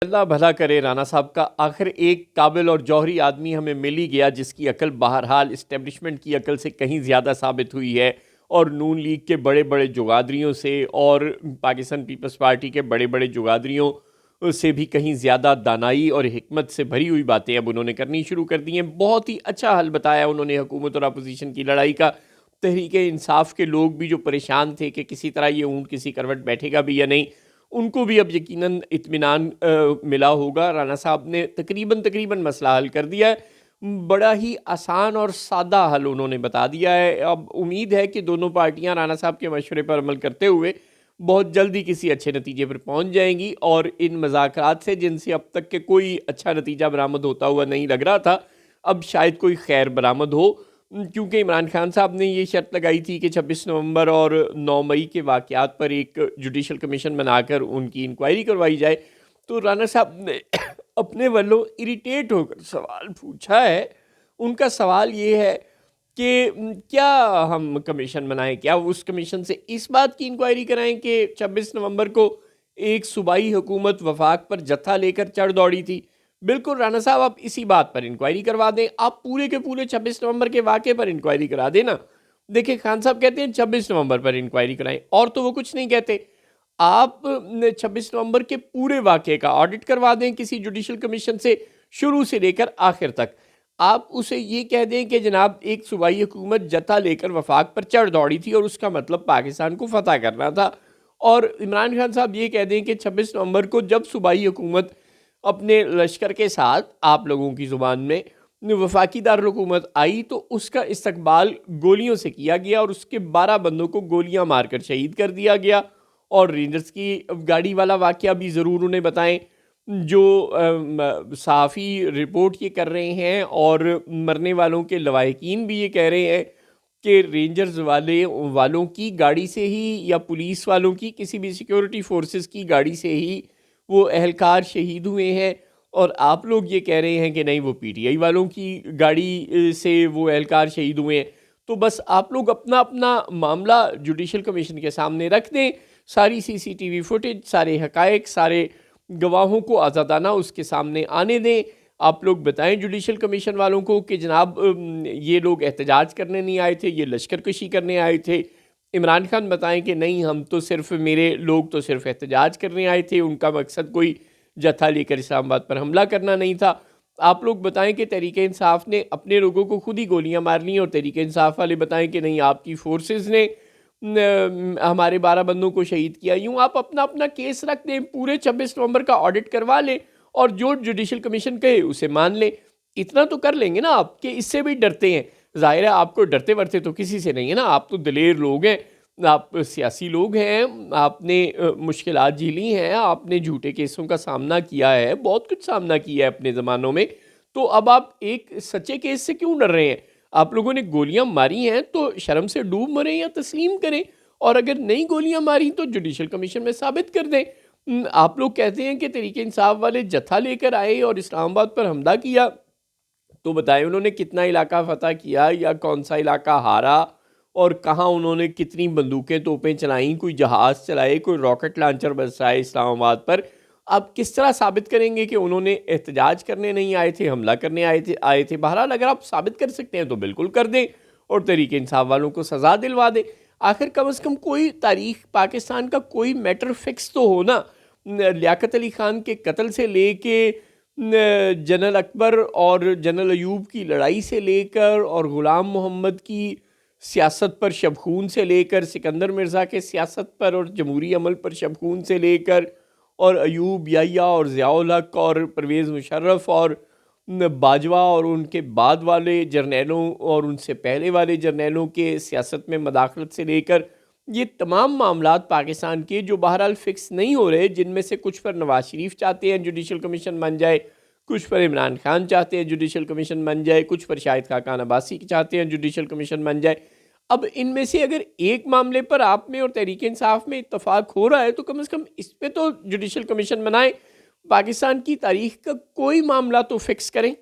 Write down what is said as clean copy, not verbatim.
اللہ بھلا کرے رانا صاحب کا، آخر ایک قابل اور جوہری آدمی ہمیں مل ہی گیا جس کی عقل بہرحال اسٹیبلشمنٹ کی عقل سے کہیں زیادہ ثابت ہوئی ہے، اور نون لیگ کے بڑے بڑے جغادریوں سے اور پاکستان پیپلز پارٹی کے بڑے بڑے جغادریوں سے بھی کہیں زیادہ دانائی اور حکمت سے بھری ہوئی باتیں اب انہوں نے کرنی شروع کر دی ہیں۔ بہت ہی اچھا حل بتایا انہوں نے حکومت اور اپوزیشن کی لڑائی کا۔ تحریک انصاف کے لوگ بھی جو پریشان تھے کہ کسی طرح یہ اونٹ کسی کروٹ بیٹھے گا بھی یا نہیں، ان کو بھی اب یقیناً اطمینان ملا ہوگا۔ رانا صاحب نے تقریباً مسئلہ حل کر دیا ہے، بڑا ہی آسان اور سادہ حل انہوں نے بتا دیا ہے۔ اب امید ہے کہ دونوں پارٹیاں رانا صاحب کے مشورے پر عمل کرتے ہوئے بہت جلدی کسی اچھے نتیجے پر پہنچ جائیں گی، اور ان مذاکرات سے جن سے اب تک کے کوئی اچھا نتیجہ برآمد ہوتا ہوا نہیں لگ رہا تھا، اب شاید کوئی خیر برآمد ہو، کیونکہ عمران خان صاحب نے یہ شرط لگائی تھی کہ 26 نومبر اور 9 مئی کے واقعات پر ایک جوڈیشل کمیشن بنا کر ان کی انکوائری کروائی جائے۔ تو رانا صاحب نے اپنے والوں اریٹیٹ ہو کر سوال پوچھا ہے۔ ان کا سوال یہ ہے کہ کیا ہم کمیشن بنائیں، کیا اس کمیشن سے اس بات کی انکوائری کرائیں کہ 26 نومبر کو ایک صوبائی حکومت وفاق پر جتھا لے کر چڑھ دوڑی تھی؟ بالکل رانا صاحب، آپ اسی بات پر انکوائری کروا دیں، آپ پورے کے پورے 26 نومبر کے واقعے پر انکوائری کرا دیں نا۔ دیکھیں خان صاحب کہتے ہیں 26 نومبر پر انکوائری کرائیں، اور تو وہ کچھ نہیں کہتے۔ آپ 26 نومبر کے پورے واقعے کا آڈٹ کروا دیں کسی جوڈیشل کمیشن سے، شروع سے لے کر آخر تک۔ آپ اسے یہ کہہ دیں کہ جناب ایک صوبائی حکومت جتھا لے کر وفاق پر چڑھ دوڑی تھی اور اس کا مطلب پاکستان کو فتح کرنا تھا، اور عمران خان صاحب یہ کہہ دیں کہ 26 نومبر کو جب صوبائی حکومت اپنے لشکر کے ساتھ، آپ لوگوں کی زبان میں، وفاقی دارالحکومت آئی تو اس کا استقبال گولیوں سے کیا گیا اور اس کے 12 بندوں کو گولیاں مار کر شہید کر دیا گیا۔ اور رینجرز کی گاڑی والا واقعہ بھی ضرور انہیں بتائیں، جو صحافی رپورٹ یہ کر رہے ہیں اور مرنے والوں کے لواحقین بھی یہ کہہ رہے ہیں کہ رینجرز والوں کی گاڑی سے ہی یا پولیس والوں کی کسی بھی سیکیورٹی فورسز کی گاڑی سے ہی وہ اہلکار شہید ہوئے ہیں، اور آپ لوگ یہ کہہ رہے ہیں کہ نہیں وہ پی ٹی آئی والوں کی گاڑی سے وہ اہلکار شہید ہوئے ہیں۔ تو بس آپ لوگ اپنا اپنا معاملہ جوڈیشل کمیشن کے سامنے رکھ دیں، ساری سی سی ٹی وی فوٹیج، سارے حقائق، سارے گواہوں کو آزادانہ اس کے سامنے آنے دیں۔ آپ لوگ بتائیں جوڈیشل کمیشن والوں کو کہ جناب یہ لوگ احتجاج کرنے نہیں آئے تھے، یہ لشکر کشی کرنے آئے تھے۔ عمران خان بتائیں کہ نہیں، ہم تو صرف، میرے لوگ تو صرف احتجاج کرنے آئے تھے، ان کا مقصد کوئی جتھا لے کر اسلام آباد پر حملہ کرنا نہیں تھا۔ آپ لوگ بتائیں کہ تحریک انصاف نے اپنے لوگوں کو خود ہی گولیاں مار لیں، اور تحریک انصاف والے بتائیں کہ نہیں آپ کی فورسز نے ہمارے 12 بندوں کو شہید کیا۔ یوں آپ اپنا اپنا کیس رکھ دیں، پورے 26 نومبر کا آڈٹ کروا لیں، اور جو جوڈیشل کمیشن کہے اسے مان لیں۔ اتنا تو کر لیں گے نا آپ، کہ اس سے بھی ڈرتے ہیں؟ ظاہر ہے آپ کو ڈرتے ورتے تو کسی سے نہیں ہے نا، آپ تو دلیر لوگ ہیں، آپ سیاسی لوگ ہیں، آپ نے مشکلات جھیلی ہیں، آپ نے جھوٹے کیسوں کا سامنا کیا ہے، بہت کچھ سامنا کیا ہے اپنے زمانوں میں، تو اب آپ ایک سچے کیس سے کیوں ڈر رہے ہیں؟ آپ لوگوں نے گولیاں ماری ہیں تو شرم سے ڈوب مریں یا تسلیم کریں، اور اگر نہیں گولیاں ماری تو جوڈیشل کمیشن میں ثابت کر دیں۔ آپ لوگ کہتے ہیں کہ تحریک انصاف والے جتھا لے کر آئے اور اسلام آباد پر حملہ کیا، تو بتائیں انہوں نے کتنا علاقہ فتح کیا، یا کون سا علاقہ ہارا، اور کہاں انہوں نے کتنی بندوقیں توپیں چلائیں، کوئی جہاز چلائے، کوئی راکٹ لانچر برسائے اسلام آباد پر؟ آپ کس طرح ثابت کریں گے کہ انہوں نے احتجاج کرنے نہیں آئے تھے، حملہ کرنے آئے تھے؟ بہرحال اگر آپ ثابت کر سکتے ہیں تو بالکل کر دیں، اور تحریک انصاف والوں کو سزا دلوا دیں۔ آخر کم از کم کوئی تاریخ پاکستان کا کوئی میٹر فکس تو ہو نا۔ لیاقت علی خان کے قتل سے لے کے جنرل اکبر اور جنرل ایوب کی لڑائی سے لے کر، اور غلام محمد کی سیاست پر شبخون سے لے کر، سکندر مرزا کے سیاست پر اور جمہوری عمل پر شبخون سے لے کر، اور ایوب یحییٰ اور ضیاء الحق اور پرویز مشرف اور باجوہ اور ان کے بعد والے جرنیلوں اور ان سے پہلے والے جرنیلوں کے سیاست میں مداخلت سے لے کر، یہ تمام معاملات پاکستان کے جو بہرحال فکس نہیں ہو رہے، جن میں سے کچھ پر نواز شریف چاہتے ہیں جوڈیشل کمیشن بن جائے، کچھ پر عمران خان چاہتے ہیں جوڈیشل کمیشن بن جائے، کچھ پر شاہد خاقان عباسی چاہتے ہیں جوڈیشل کمیشن بن جائے۔ اب ان میں سے اگر ایک معاملے پر آپ میں اور تحریک انصاف میں اتفاق ہو رہا ہے تو کم از کم اس پہ تو جوڈیشل کمیشن بنائیں، پاکستان کی تاریخ کا کوئی معاملہ تو فکس کریں۔